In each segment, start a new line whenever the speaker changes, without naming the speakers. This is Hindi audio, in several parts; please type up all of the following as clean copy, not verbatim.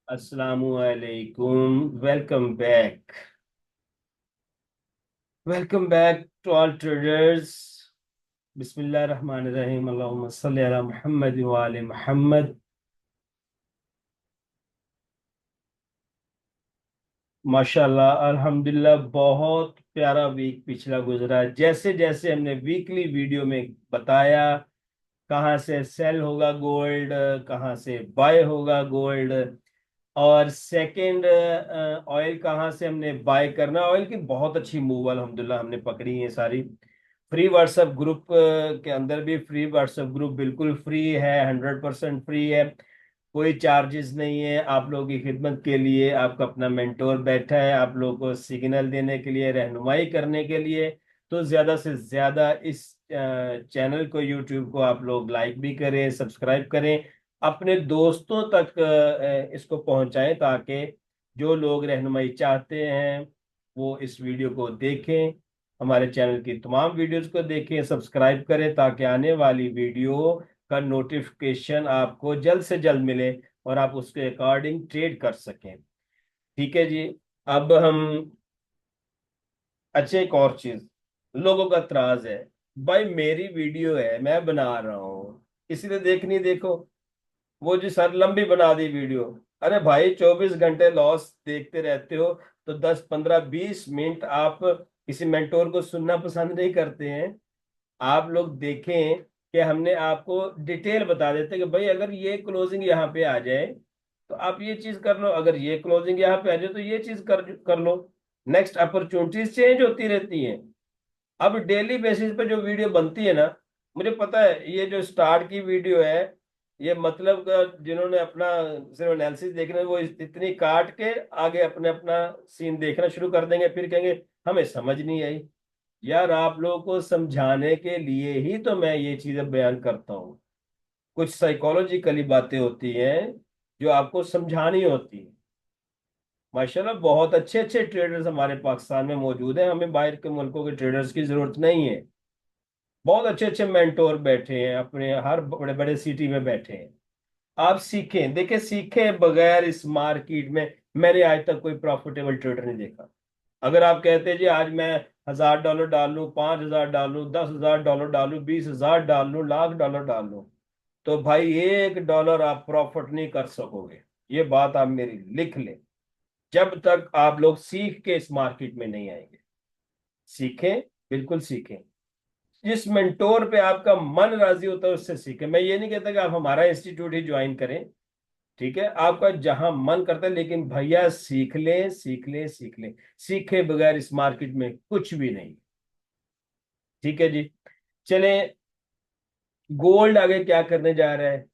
Assalamualaikum. Welcome back to all traders. Bismillahirrahmanirrahim. Allahumma salli ala Muhammad wa ali Muhammad. माशाल्लाह अल्हम्दुलिल्लाह, बहुत प्यारा वीक पिछला गुजरा। जैसे जैसे हमने वीकली वीडियो में बताया, कहाँ से सेल होगा गोल्ड, कहाँ से बाय होगा गोल्ड, और सेकंड ऑयल कहाँ से हमने बाय करना। ऑयल की बहुत अच्छी मूव अल्हम्दुलिल्लाह हमने पकड़ी है सारी। फ्री व्हाट्सएप ग्रुप के अंदर भी, फ्री व्हाट्सएप ग्रुप बिल्कुल फ्री है, 100% फ्री है। कोई चार्जेस नहीं है। आप लोगों की खिदमत के लिए आपका अपना मेंटोर बैठा है, आप लोगों को सिग्नल देने के लिए, रहनुमाई करने के लिए। तो ज्यादा से ज्यादा इस चैनल को, यूट्यूब को आप लोग लाइक भी करें, सब्सक्राइब करें, अपने दोस्तों तक इसको पहुंचाएं, ताकि जो लोग रहनुमाई चाहते हैं वो इस वीडियो को देखें, हमारे चैनल की तमाम वीडियोस को देखें, सब्सक्राइब करें, ताकि आने वाली वीडियो का नोटिफिकेशन आपको जल्द से जल्द मिले और आप उसके अकॉर्डिंग ट्रेड कर सकें। ठीक है जी। अब हम, अच्छा, एक और चीज, लोगों का त्राज है, भाई मेरी वीडियो है, मैं बना रहा हूँ, इसीलिए देखनी देखो। वो जी सर लंबी बना दी वीडियो। अरे भाई 24 घंटे लॉस देखते रहते हो, तो 10 15 20 मिनट आप किसी मेंटोर को सुनना पसंद नहीं करते हैं? आप लोग देखें कि हमने आपको डिटेल बता देते कि भाई अगर ये क्लोजिंग यहाँ पे आ जाए तो आप ये चीज कर लो, अगर ये क्लोजिंग यहाँ पे आ जाए तो ये चीज कर कर लो। नेक्स्ट अपॉर्चुनिटीज चेंज होती रहती हैं। अब डेली बेसिस पे जो वीडियो बनती है ना, मुझे पता है ये जो स्टार्ट की वीडियो है, ये मतलब जिन्होंने अपना सिर्फ एनालिसिस देखना है, वो इतनी काट के आगे अपने अपना सीन देखना शुरू कर देंगे, फिर कहेंगे हमें समझ नहीं आई। यार आप लोगों को समझाने के लिए ही तो मैं ये चीजें बयान करता हूँ। कुछ साइकोलॉजिकली बातें होती हैं जो आपको समझानी होती है। माशाल्लाह बहुत अच्छे अच्छे ट्रेडर्स हमारे पाकिस्तान में मौजूद हैं, हमें बाहर के मुल्कों के ट्रेडर्स की जरूरत नहीं है। बहुत अच्छे अच्छे मेंटोर बैठे हैं, अपने हर बड़े बड़े सिटी में बैठे हैं। आप सीखें, देखें, सीखें बगैर इस मार्केट में मैंने आज तक कोई प्रॉफिटेबल ट्रेडर नहीं देखा। अगर आप कहते हैं जी आज मैं $1000 डाल लूं, 5000 डाल लूं, $10,000 डाल लूं, 20,000 डाल लूं, $1,00,000 डाल लूं, तो भाई $1 आप प्रॉफिट नहीं कर सकोगे। ये बात आप मेरी लिख लें। जब तक आप लोग सीख के इस मार्केट में नहीं आएंगे। सीखें, बिल्कुल सीखें। जिस मेंटोर पे आपका मन राजी होता है उससे सीखें। मैं ये नहीं कहता कि आप हमारा इंस्टीट्यूट ही ज्वाइन करें, ठीक है, आपका जहां मन करता है, लेकिन भैया सीख लें, सीख लें, सीख लें। सीखे बगैर इस मार्केट में कुछ भी नहीं। ठीक है जी। चलें, गोल्ड आगे क्या करने जा रहा है,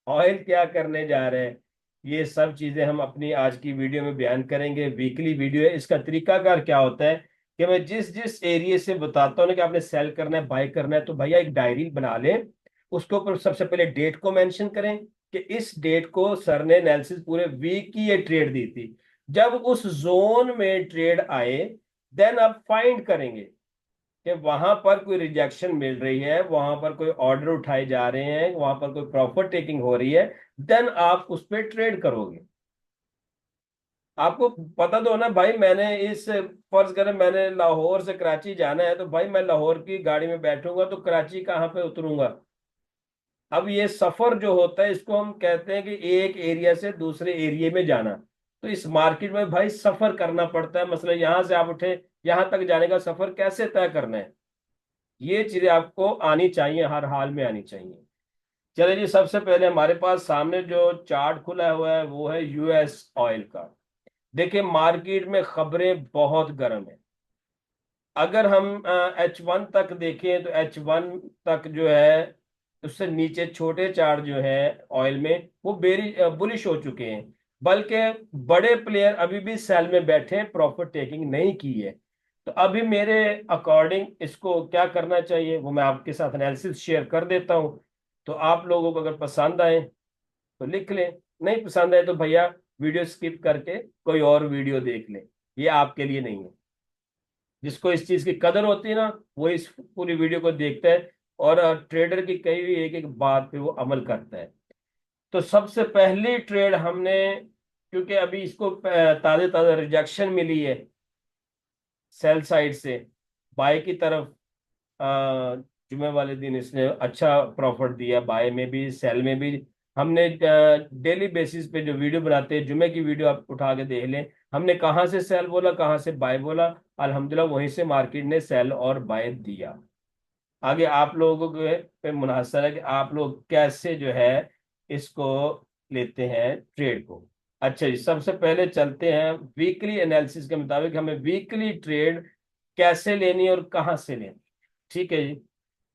ऑयल क्या करने जा रहे हैं, ये सब चीजें हम अपनी आज की वीडियो में बयान करेंगे। वीकली वीडियो है, इसका तरीकाकार क्या होता है कि मैं जिस जिस एरिया से बताता हूँ ना कि आपने सेल करना है, बाय करना है, तो भैया एक डायरी बना लें। उसके ऊपर सबसे पहले डेट को मेंशन करें कि इस डेट को सर ने एनालिसिस पूरे वीक की ये ट्रेड दी थी। जब उस जोन में ट्रेड आए, देन आप फाइंड करेंगे कि वहां पर कोई रिजेक्शन मिल रही है, वहां पर कोई ऑर्डर उठाए जा रहे हैं, वहां पर कोई प्रॉफिट टेकिंग हो रही है, देन आप उस पर ट्रेड करोगे। आपको पता तो ना भाई, मैंने इस, फर्ज करें मैंने लाहौर से कराची जाना है, तो भाई मैं लाहौर की गाड़ी में बैठूंगा तो कराची कहाँ पे उतरूंगा। अब ये सफर जो होता है इसको हम कहते हैं कि एक एरिया से दूसरे एरिया में जाना। तो इस मार्केट में भाई सफर करना पड़ता है। मतलब यहां से आप उठे, यहां तक जाने का सफर कैसे तय करना है, ये चीजें आपको आनी चाहिए, हर हाल में आनी चाहिए। चलिए जी, सबसे पहले हमारे पास सामने जो चार्ट खुला हुआ है वो है यूएस ऑयल का। देखिए मार्केट में खबरें बहुत गर्म है। अगर हम H1 तक देखें तो H1 तक जो है, उससे नीचे छोटे चार्ट जो है ऑयल में, वो बेरी बुलिश हो चुके हैं। बल्कि बड़े प्लेयर अभी भी सेल में बैठे हैं, प्रॉफिट टेकिंग नहीं की है। तो अभी मेरे अकॉर्डिंग इसको क्या करना चाहिए वो मैं आपके साथ एनालिसिस शेयर कर देता हूं। तो आप लोगों को अगर पसंद आए तो लिख लें, नहीं पसंद आए तो भैया वीडियो स्किप करके कोई और वीडियो देख लें। ये आपके लिए नहीं है। जिसको इस चीज की कदर होती है ना, वो इस पूरी वीडियो को देखता है और ट्रेडर की कही हुई एक एक बात पे वो अमल करता है। तो सबसे पहली ट्रेड हमने क्योंकि अभी इसको ताज़े ताज़ा रिजेक्शन मिली है सेल साइड से, बाय की तरफ। जुमे वाले दिन इसने अच्छा प्रॉफिट दिया, बाय में भी सेल में भी। हमने डेली बेसिस पे जो वीडियो बनाते हैं, जुमे की वीडियो आप उठा के देख लें, हमने कहाँ से सेल बोला कहाँ से बाय बोला, अल्हम्दुलिल्लाह वहीं से मार्केट ने सेल और बाय दिया। आगे आप लोगों के पे मुनहसर है कि आप लोग कैसे जो है इसको लेते हैं ट्रेड को। अच्छा जी, सबसे पहले चलते हैं वीकली एनालिसिस के मुताबिक हमें वीकली ट्रेड कैसे लेनी है और कहाँ से लेनी। ठीक है जी,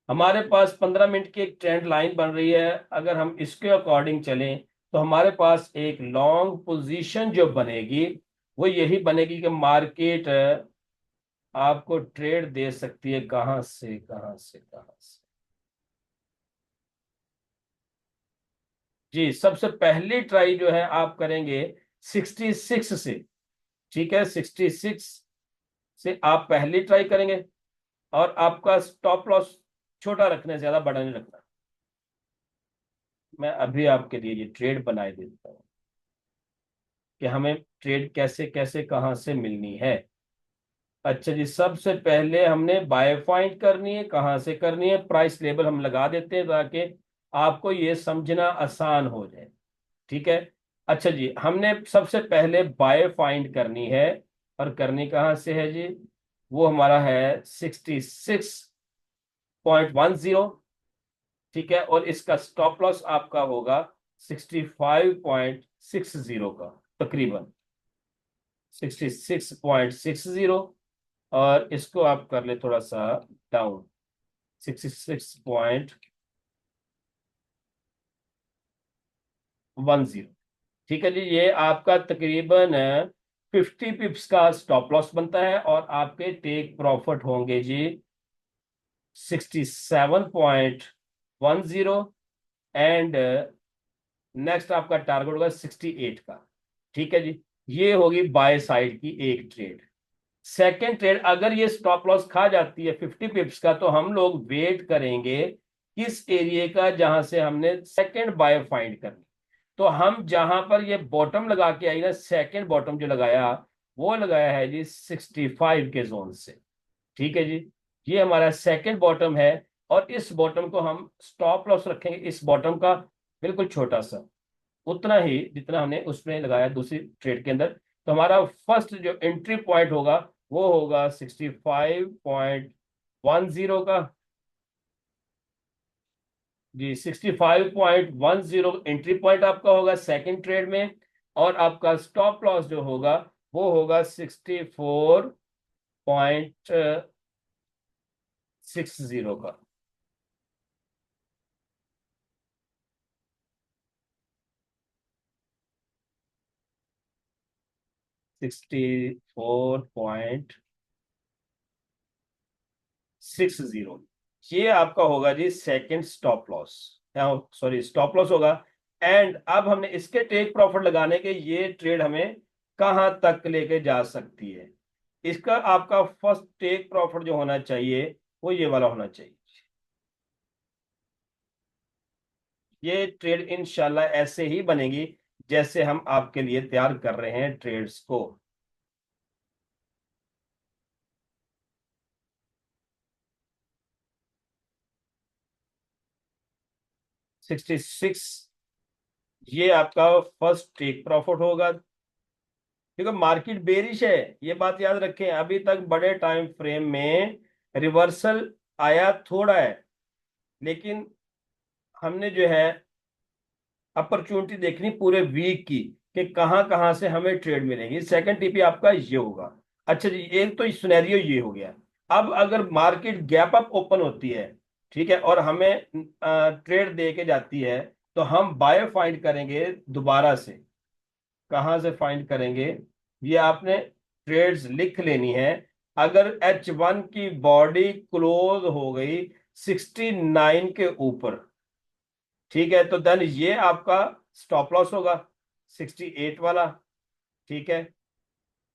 हमारे पास 15 मिनट की एक ट्रेंड लाइन बन रही है। अगर हम इसके अकॉर्डिंग चलें तो हमारे पास एक लॉन्ग पोजीशन जो बनेगी वो यही बनेगी कि मार्केट आपको ट्रेड दे सकती है कहां से कहां से कहां से। जी, सबसे पहली ट्राई जो है आप करेंगे 66 से। ठीक है, 66 से आप पहली ट्राई करेंगे, और आपका स्टॉप लॉस छोटा रखना है, ज्यादा बड़ा नहीं रखना। मैं अभी आपके लिए ये ट्रेड बनाए देता हूँ कि हमें ट्रेड कैसे कैसे कहां से मिलनी है। अच्छा जी, सबसे पहले हमने बाय फाइंड करनी है, कहां से करनी है, प्राइस लेवल हम लगा देते हैं ताकि आपको ये समझना आसान हो जाए। ठीक है। अच्छा जी, हमने सबसे पहले बाय फाइंड करनी है, और करनी कहां से है जी, वो हमारा है 66.10। ठीक है, और इसका स्टॉप लॉस आपका होगा 65.60 का, तकरीबन 66.60। और इसको आप कर ले थोड़ा सा डाउन, 66.10। ठीक है जी, ये आपका तकरीबन 50 पिप्स का स्टॉप लॉस बनता है, और आपके टेक प्रॉफिट होंगे जी 67.10। एंड नेक्स्ट आपका टारगेट होगा 68 का। ठीक है जी, ये होगी बाय साइड की एक ट्रेड। सेकेंड ट्रेड, अगर ये स्टॉप लॉस खा जाती है 50 पिप्स का, तो हम लोग वेट करेंगे किस एरिया का जहां से हमने सेकेंड बाय फाइंड करनी। तो हम जहां पर ये बॉटम लगा के आई ना, सेकेंड बॉटम जो लगाया वो लगाया है जी 65 के जोन से। ठीक है जी, ये हमारा सेकेंड बॉटम है। और इस बॉटम को हम स्टॉप लॉस रखेंगे इस बॉटम का बिल्कुल छोटा सा, उतना ही जितना हमने उसमें लगाया दूसरी ट्रेड के अंदर। तो हमारा फर्स्ट जो एंट्री पॉइंट होगा वो होगा 65.10 का। जी, 65.10 एंट्री पॉइंट आपका होगा सेकंड ट्रेड में। और आपका स्टॉप लॉस जो होगा वो होगा 64.60 का। 64.60, ये आपका होगा जी second stop loss, sorry stop loss होगा। एंड अब हमने इसके टेक प्रॉफिट लगाने के, ये ट्रेड हमें कहां तक लेके जा सकती है। इसका आपका फर्स्ट टेक प्रॉफिट जो होना चाहिए वो ये वाला होना चाहिए। ये ट्रेड इंशाल्लाह ऐसे ही बनेगी जैसे हम आपके लिए तैयार कर रहे हैं ट्रेड्स को। 66, ये आपका फर्स्ट टेक प्रॉफिट होगा। देखो मार्केट बेरिश है, ये बात याद रखें, अभी तक बड़े टाइम फ्रेम में रिवर्सल आया थोड़ा है, लेकिन हमने जो है अपॉर्चुनिटी देखनी पूरे वीक की कि कहां कहां से हमें ट्रेड मिलेंगी। सेकंड टीपी आपका ये होगा। अच्छा जी, एक तो सिनेरियो ये हो गया। अब अगर मार्केट गैप अप ओपन होती है, ठीक है, और हमें ट्रेड दे के जाती है, तो हम बाय फाइंड करेंगे दोबारा से। कहां से फाइंड करेंगे, ये आपने ट्रेड्स लिख लेनी है। अगर H1 की बॉडी क्लोज हो गई 69 के ऊपर, ठीक है, तो देन ये आपका स्टॉप लॉस होगा 68 वाला। ठीक है,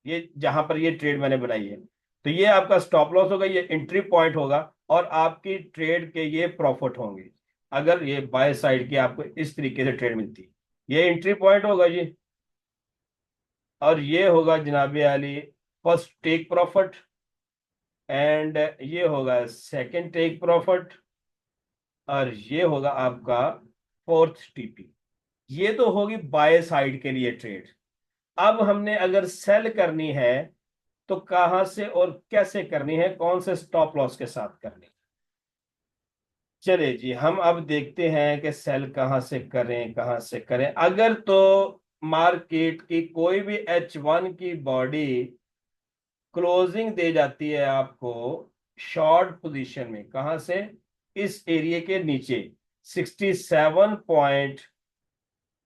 ये जहां पर ये ट्रेड मैंने बनाई है, तो ये आपका स्टॉप लॉस होगा, ये एंट्री पॉइंट होगा, और आपकी ट्रेड के ये प्रॉफिट होंगे अगर ये बाय साइड की आपको इस तरीके से ट्रेड मिलती है। ये एंट्री पॉइंट होगा जी। और ये होगा जनाबे आली फर्स्ट टेक प्रॉफिट, एंड ये होगा सेकंड टेक प्रॉफिट, और ये होगा आपका फोर्थ टीपी। ये तो होगी बाय साइड के लिए ट्रेड। अब हमने अगर सेल करनी है तो कहां से और कैसे करनी है, कौन से स्टॉप लॉस के साथ करनी है। चलिए जी, हम अब देखते हैं कि सेल कहां से करें, कहां से करें। अगर तो मार्केट की कोई भी H1 की बॉडी क्लोजिंग दे जाती है आपको शॉर्ट पोजीशन में, कहां से, इस एरिया के नीचे 67 पॉइंट,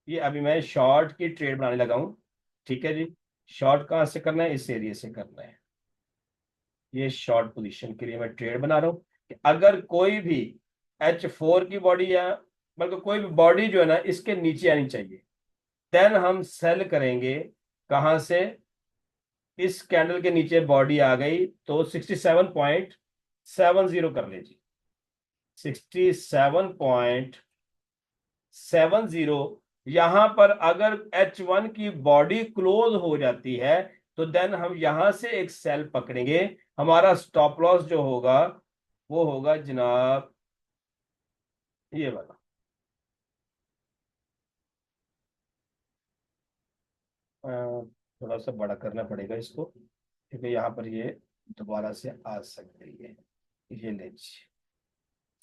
ये अभी मैं शॉर्ट की ट्रेड बनाने लगा हूं, ठीक है जी। शॉर्ट कहां से करना है, इस एरिया से करना है। ये शॉर्ट पोजीशन के लिए मैं ट्रेड बना रहा हूं कि अगर कोई भी H4 की बॉडी या बल्कि कोई भी बॉडी जो है ना इसके नीचे आनी चाहिए, देन हम सेल करेंगे। कहां से, इस कैंडल के नीचे बॉडी आ गई तो 67.70 कर लीजिए। 67.70, यहां पर अगर H1 की बॉडी क्लोज हो जाती है तो देन हम यहां से एक सेल पकड़ेंगे। हमारा स्टॉप लॉस जो होगा वो होगा जनाब ये वाला। थोड़ा सा बड़ा करना पड़ेगा इसको, क्योंकि यहाँ पर ये दोबारा से आ सकती है। ये लीजिए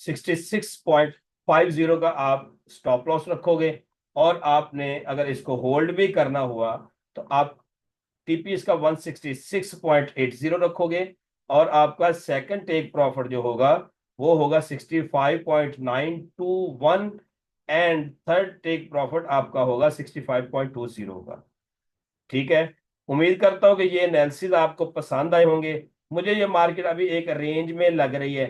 66.50 का आप स्टॉप लॉस रखोगे, और आपने अगर इसको होल्ड भी करना हुआ तो आप टीपीएस का 166.80 रखोगे, और आपका सेकंड टेक प्रॉफिट जो होगा वो होगा 65.921, एंड थर्ड टेक प्रॉफिट आपका होगा 65.20 होगा। ठीक है। उम्मीद करता हूं कि ये एनालिसिस आपको पसंद आए होंगे। मुझे ये मार्केट अभी एक रेंज में लग रही है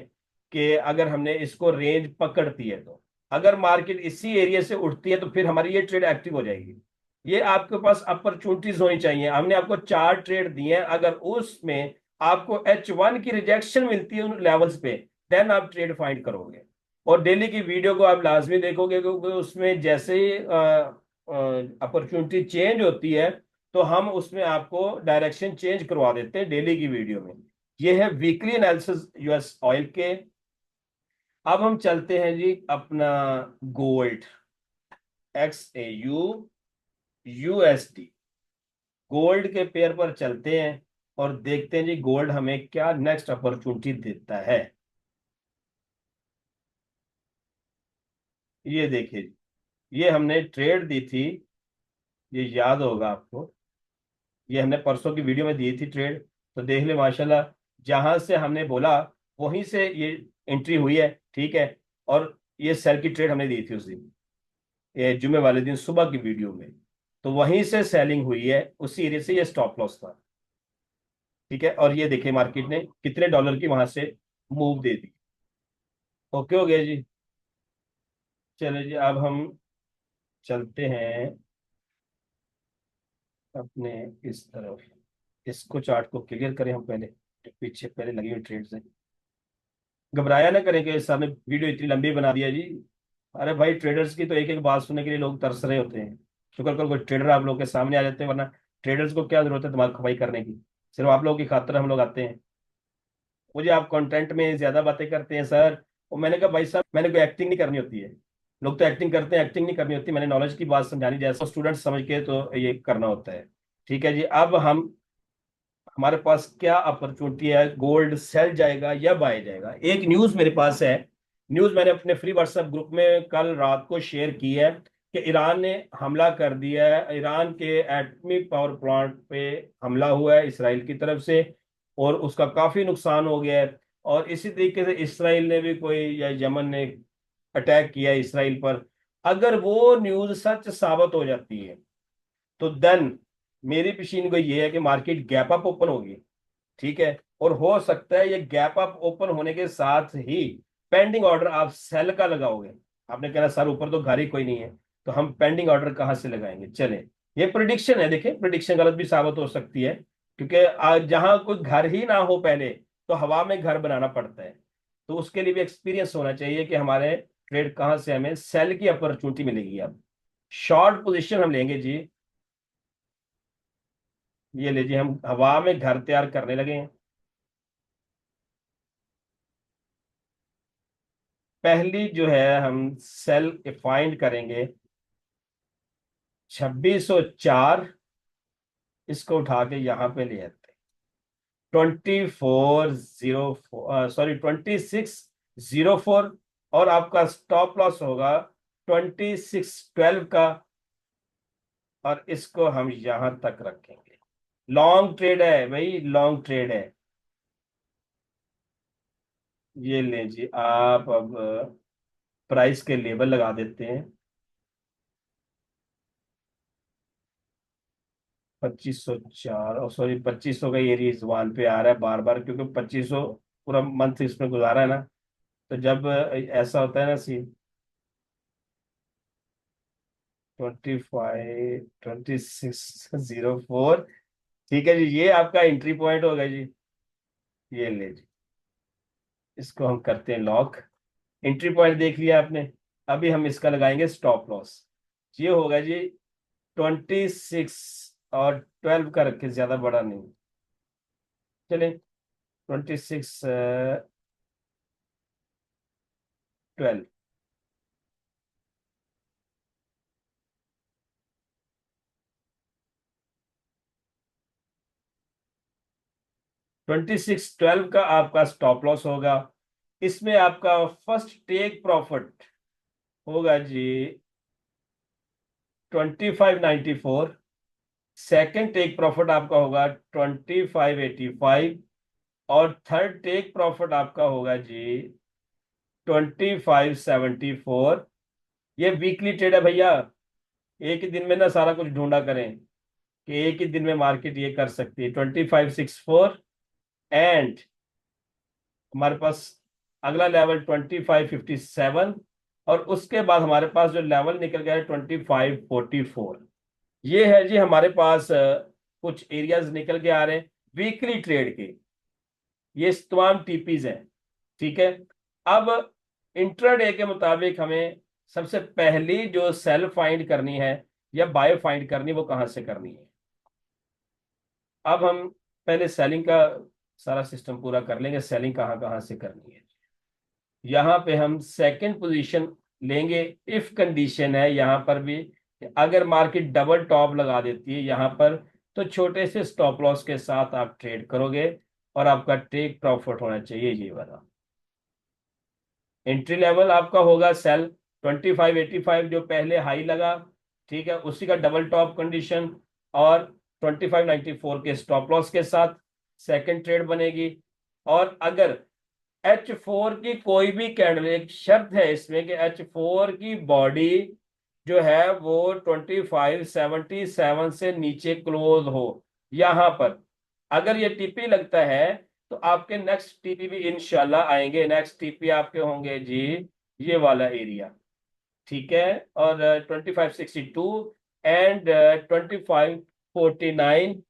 कि अगर हमने इसको रेंज पकड़ती है तो, अगर मार्केट इसी एरिया से उठती है तो फिर हमारी ये ट्रेड एक्टिव हो जाएगी। ये आपके पास अपॉर्चुनिटीज होनी चाहिए। हमने आपको 4 ट्रेड दिए हैं, अगर उसमें आपको H1 की रिजेक्शन मिलती है उन लेवल्स पे, देन आप ट्रेड फाइंड करोगे। और डेली की वीडियो को आप लाजमी देखोगे, क्योंकि उसमें जैसे ही अपॉर्चुनिटी चेंज होती है तो हम उसमें आपको डायरेक्शन चेंज करवा देते हैं डेली की वीडियो में। ये है वीकली एनालिसिस यूएस ऑयल के। अब हम चलते हैं जी अपना गोल्ड, XAU USD, गोल्ड के पेयर पर चलते हैं और देखते हैं जी गोल्ड हमें क्या नेक्स्ट अपॉर्चुनिटी देता है। ये देखिए जी, ये हमने ट्रेड दी थी, ये याद होगा आपको, ये हमने परसों की वीडियो में दी थी ट्रेड। तो देख ले माशाल्लाह, जहां से हमने बोला वहीं से ये एंट्री हुई है, ठीक है। और ये सेल की ट्रेड हमने दी थी उस दिन, ये जुमे वाले दिन सुबह की वीडियो में। तो वहीं से सेलिंग हुई है, उसी एरिया से ये स्टॉप लॉस था, ठीक है। और ये देखिए मार्केट ने कितने डॉलर की वहां से मूव दे दी। ओके हो गया जी। चलो जी, अब हम चलते हैं अपने इस तरफ। इसको चार्ट को क्लियर करें हम पहले, पीछे पहले लगी हुई ट्रेड से। घबराया ना करें कि सामने वीडियो इतनी लंबी बना दिया जी। अरे भाई, ट्रेडर्स की तो एक एक बात सुनने के लिए लोग तरस रहे होते हैं। शुक्र करो कोई ट्रेडर आप लोग के सामने आ जाते हैं, वरना ट्रेडर्स को क्या जरूरत है दिमाग खपाई करने की। सिर्फ आप लोगों की खातिर हम लोग आते हैं। मुझे आप कंटेंट में ज्यादा बातें करते हैं सर। और मैंने कहा भाई साहब, मैंने कोई एक्टिंग नहीं करनी होती है। लोग तो एक्टिंग करते हैं, एक्टिंग नहीं करनी होती। मैंने नॉलेज की बात समझानी, जैसा स्टूडेंट समझ के तो ये करना होता है। ठीक है जी। अब हम, हमारे पास क्या अपॉर्चुनिटी है, गोल्ड सेल जाएगा या बाय जाएगा। एक न्यूज मेरे पास है, न्यूज मैंने अपने फ्री व्हाट्सएप ग्रुप में कल रात को शेयर की है कि ईरान ने हमला कर दिया है। ईरान के एटमी पावर प्लांट पे हमला हुआ है इसराइल की तरफ से, और उसका काफी नुकसान हो गया है। और इसी तरीके से इसराइल ने भी कोई, या यमन ने अटैक किया है इसराइल पर। अगर वो न्यूज सच साबित हो जाती है तो देन मेरी पेशीन को ये है कि मार्केट गैप अप ओपन होगी, ठीक है। और हो सकता है ये गैप अप ओपन होने के साथ ही पेंडिंग ऑर्डर आप सेल का लगाओगे। आपने कहना सर ऊपर तो घर ही कोई नहीं है, तो हम पेंडिंग ऑर्डर कहां से लगाएंगे। चले, ये प्रिडिक्शन है, देखिए प्रिडिक्शन गलत भी साबित हो सकती है, क्योंकि जहां कोई घर ही ना हो पहले तो हवा में घर बनाना पड़ता है। तो उसके लिए भी एक्सपीरियंस होना चाहिए कि हमारे ट्रेड कहां से हमें सेल की अपॉर्चुनिटी मिलेगी। अब शॉर्ट पोजीशन हम लेंगे जी, ये लीजिए, हम हवा में घर तैयार करने लगे हैं। पहली जो है हम सेल फाइंड करेंगे 2604, इसको उठा के यहाँ पे ले आते हैं। 2404, सॉरी 2604, और आपका स्टॉप लॉस होगा 2612 का, और इसको हम यहां तक रखेंगे। लॉन्ग ट्रेड है भाई, लॉन्ग ट्रेड है। ये लें जी, आप अब प्राइस के लेबल लगा देते हैं। 2504, और सॉरी 2500 का ये रिजवान पे आ रहा है बार बार, क्योंकि 2500 पूरा मंथ इसमें गुजारा है ना। तो जब ऐसा होता है ना सी, 252604, ठीक है जी, ये आपका एंट्री पॉइंट होगा जी। ये ले जी, इसको हम करते हैं लॉक। एंट्री पॉइंट देख लिया आपने। अभी हम इसका लगाएंगे स्टॉप लॉस। ये होगा जी 26, और 12 का रखे, ज्यादा बड़ा नहीं। चलिए 2612। 2612 का आपका स्टॉप लॉस होगा। इसमें आपका फर्स्ट टेक प्रॉफिट होगा जी 2594। सेकंड टेक प्रॉफिट आपका होगा 2585। और थर्ड टेक प्रॉफिट आपका होगा जी 2574। ये वीकली ट्रेड है भैया। एक ही दिन में ना सारा कुछ ढूंढा करें कि एक ही दिन में मार्केट ये कर सकती है। 2564, एंड हमारे पास अगला लेवल 2557, और उसके बाद हमारे पास जो लेवल निकल गया है 2544। ये है जी हमारे पास कुछ एरियाज निकल के आ रहे हैं वीकली ट्रेड के। ये तमाम टीपीज हैं, ठीक है। अब इंट्राडे के मुताबिक हमें सबसे पहली जो सेल फाइंड करनी है या बाय फाइंड करनी, वो कहाँ से करनी है। अब हम पहले सेलिंग का सारा सिस्टम पूरा कर लेंगे। सेलिंग कहाँ कहाँ से करनी है, यहाँ पे हम सेकंड पोजीशन लेंगे। इफ कंडीशन है यहाँ पर भी कि अगर मार्केट डबल टॉप लगा देती है यहाँ पर, तो छोटे से स्टॉप लॉस के साथ आप ट्रेड करोगे, और आपका टेक प्रॉफिट होना चाहिए ये वाला। एंट्री लेवल आपका होगा सेल 2585, जो पहले हाई लगा, ठीक है, उसी का डबल टॉप कंडीशन, और 2594 के स्टॉप लॉस के साथ सेकंड ट्रेड बनेगी। और अगर H4 की कोई भी कैंडल, एक शर्त है इसमें कि H4 की बॉडी जो है वो 2577 से नीचे क्लोज हो। यहां पर अगर ये टीपी लगता है, तो आपके नेक्स्ट टीपी भी इंशाल्लाह आएंगे। नेक्स्ट टीपी आपके होंगे जी ये वाला एरिया, ठीक है। और 2562 एंड 2549,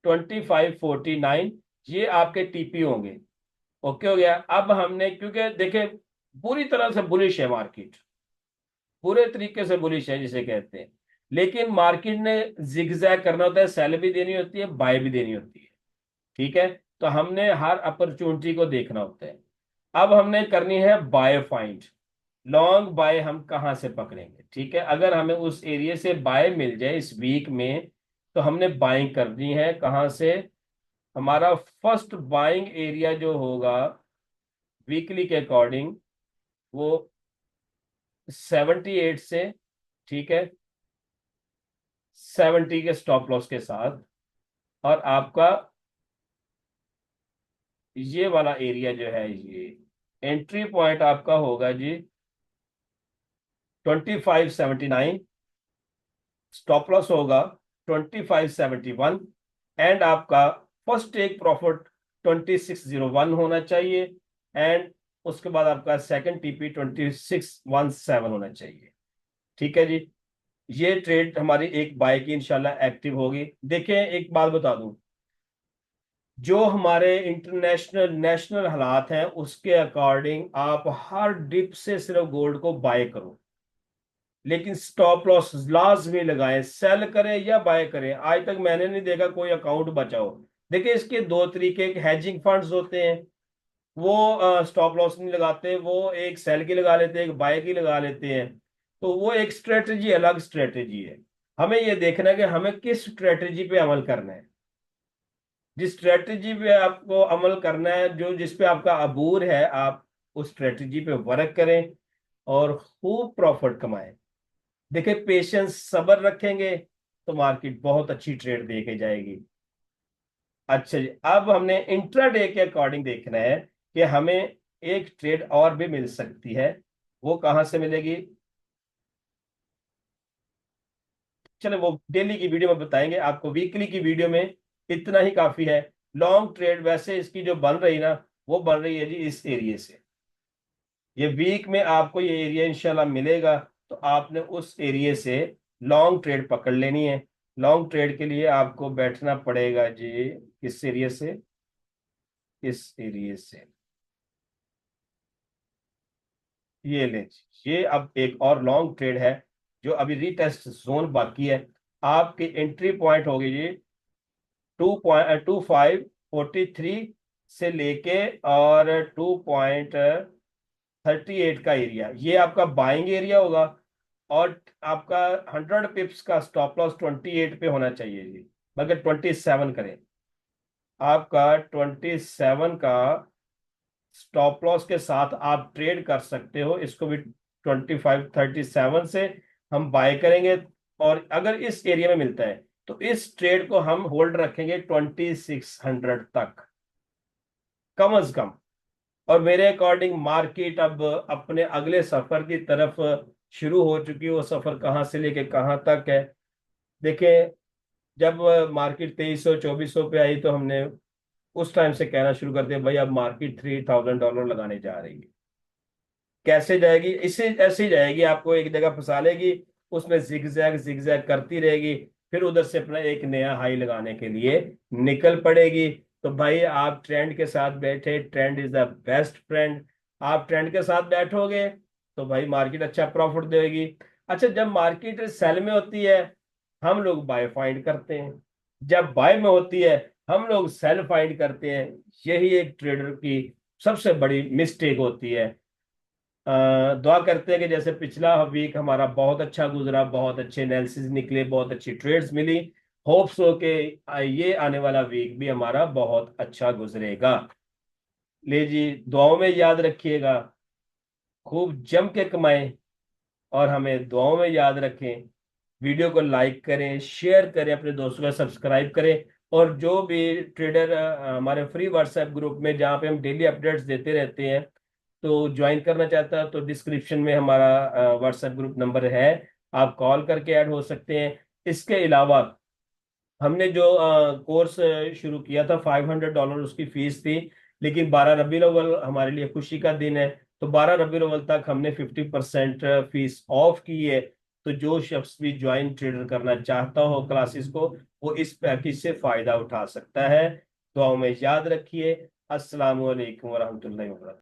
2549, ये आपके टीपी होंगे। ओके हो गया। अब हमने, क्योंकि देखें पूरी तरह से बुलिश है मार्केट, पूरे तरीके से बुलिश है जिसे कहते हैं, लेकिन मार्केट ने जिगजैग करना होता है, सेल भी देनी होती है, बाय भी देनी होती है, ठीक है। तो हमने हर अपॉर्चुनिटी को देखना होता है। अब हमने करनी है बाय फाइंड। लॉन्ग बाय हम कहाँ से पकड़ेंगे, ठीक है। अगर हमें उस एरिया से बाय मिल जाए इस वीक में, तो हमने बाइंग करनी है कहाँ से। हमारा फर्स्ट बाइंग एरिया जो होगा वीकली के अकॉर्डिंग, वो 78 से, ठीक है, 70 के स्टॉप लॉस के साथ। और आपका ये वाला एरिया जो है, ये एंट्री पॉइंट आपका होगा जी 2579। स्टॉप लॉस होगा 2571, एंड आपका फर्स्ट टेक प्रॉफिट 2601 होना चाहिए, एंड उसके बाद आपका सेकंड टीपी 2617 होना चाहिए, ठीक है जी। ये ट्रेड हमारी एक बाय की इंशाल्लाह एक्टिव होगी। देखें एक बात बता दूं, जो हमारे इंटरनेशनल नेशनल हालात हैं उसके अकॉर्डिंग आप हर डिप से सिर्फ गोल्ड को बाय करो। लेकिन स्टॉप लॉस लाजमी लगाएं, सेल करें या बाय करें। आज तक मैंने नहीं देखा कोई अकाउंट बचाओ। देखिए इसके दो तरीके, एक हैजिंग फंड्स होते हैं, वो स्टॉप लॉस नहीं लगाते, वो एक सेल की लगा लेते हैं, एक बाय की लगा लेते हैं। तो वो एक स्ट्रेटजी, अलग स्ट्रेटजी है। हमें ये देखना है कि हमें किस स्ट्रेटजी पे अमल करना है। जिस स्ट्रेटजी पे आपको अमल करना है, जो जिस पे आपका अबूर है, आप उस स्ट्रेटजी पे वर्क करें और खूब प्रॉफिट कमाएं। देखिए पेशेंस, सब्र रखेंगे तो मार्केट बहुत अच्छी ट्रेड दे के जाएगी। अच्छा जी, अब हमने इंट्राडे के अकॉर्डिंग देखना है कि हमें एक ट्रेड और भी मिल सकती है। वो कहां से मिलेगी? चलो वो डेली की वीडियो में बताएंगे आपको, वीकली की वीडियो में इतना ही काफी है। लॉन्ग ट्रेड वैसे इसकी जो बन रही ना, वो बन रही है जी इस एरिया से। ये वीक में आपको ये एरिया इंशाल्लाह मिलेगा, तो आपने उस एरिया से लॉन्ग ट्रेड पकड़ लेनी है। लॉन्ग ट्रेड के लिए आपको बैठना पड़ेगा जी किस एरिया से, इस एरिया से। ये ले जी, ये अब एक और लॉन्ग ट्रेड है जो अभी रीटेस्ट जोन बाकी है। आपकी एंट्री पॉइंट होगी जी 2.2543 से लेके और 2.38 का एरिया, ये आपका बाइंग एरिया होगा। और आपका 100 पिप्स का स्टॉप लॉस 28 पे होना चाहिए जी, मगर 27 करें। आपका 27 का स्टॉप लॉस के साथ आप ट्रेड कर सकते हो इसको भी। 2537 से हम बाय करेंगे, और अगर इस एरिया में मिलता है तो इस ट्रेड को हम होल्ड रखेंगे 2600 तक, कम अज कम। और मेरे अकॉर्डिंग मार्केट अब अपने अगले सफर की तरफ शुरू हो चुकी है। वो सफर कहाँ से लेके कहाँ तक है, देखिए। जब मार्केट 2300 2400 पे आई तो हमने उस टाइम से कहना शुरू कर दिया भाई अब मार्केट $3000 लगाने जा रही है। कैसे जाएगी? इससे ऐसे ही जाएगी, आपको एक जगह फंसा लेगी, उसमें जिगजैग जिगजैग करती रहेगी, फिर उधर से अपना एक नया हाई लगाने के लिए निकल पड़ेगी। तो भाई आप ट्रेंड के साथ बैठे, trend is the best friend. आप ट्रेंड के साथ बैठोगे तो भाई मार्केट अच्छा प्रॉफिट देगी। अच्छा, जब मार्केट सेल में होती है हम लोग बाय फाइंड करते हैं, जब बाय में होती है हम लोग सेल फाइंड करते हैं। यही एक ट्रेडर की सबसे बड़ी मिस्टेक होती है। दुआ करते हैं कि जैसे पिछला वीक हमारा बहुत अच्छा गुजरा, बहुत अच्छे एनालिसिस निकले, बहुत अच्छी ट्रेड्स मिली। होप्स हो के ये आने वाला वीक भी हमारा बहुत अच्छा गुजरेगा। ले जी, दुआओं में याद रखिएगा, खूब जम के कमाएं और हमें दुआओं में याद रखें। वीडियो को लाइक करें, शेयर करें, अपने दोस्तों का सब्सक्राइब करें। और जो भी ट्रेडर हमारे फ्री व्हाट्सएप ग्रुप में जहाँ पे हम डेली अपडेट्स देते रहते हैं, तो ज्वाइन करना चाहता है तो डिस्क्रिप्शन में हमारा व्हाट्सएप ग्रुप नंबर है, आप कॉल करके ऐड हो सकते हैं। इसके अलावा हमने जो कोर्स शुरू किया था, $500 उसकी फीस थी, लेकिन 12 रबी अव्वल हमारे लिए खुशी का दिन है, तो 12 रबी अव्वल तक हमने 50% फीस ऑफ की है। तो जो शख्स भी ज्वाइन ट्रेडर करना चाहता हो क्लासेस को, वो इस पैकेज से फायदा उठा सकता है। दुआओं में याद रखिए। अस्सलाम वालेकुम वरहमतुल्लाहि वबरकातुहू।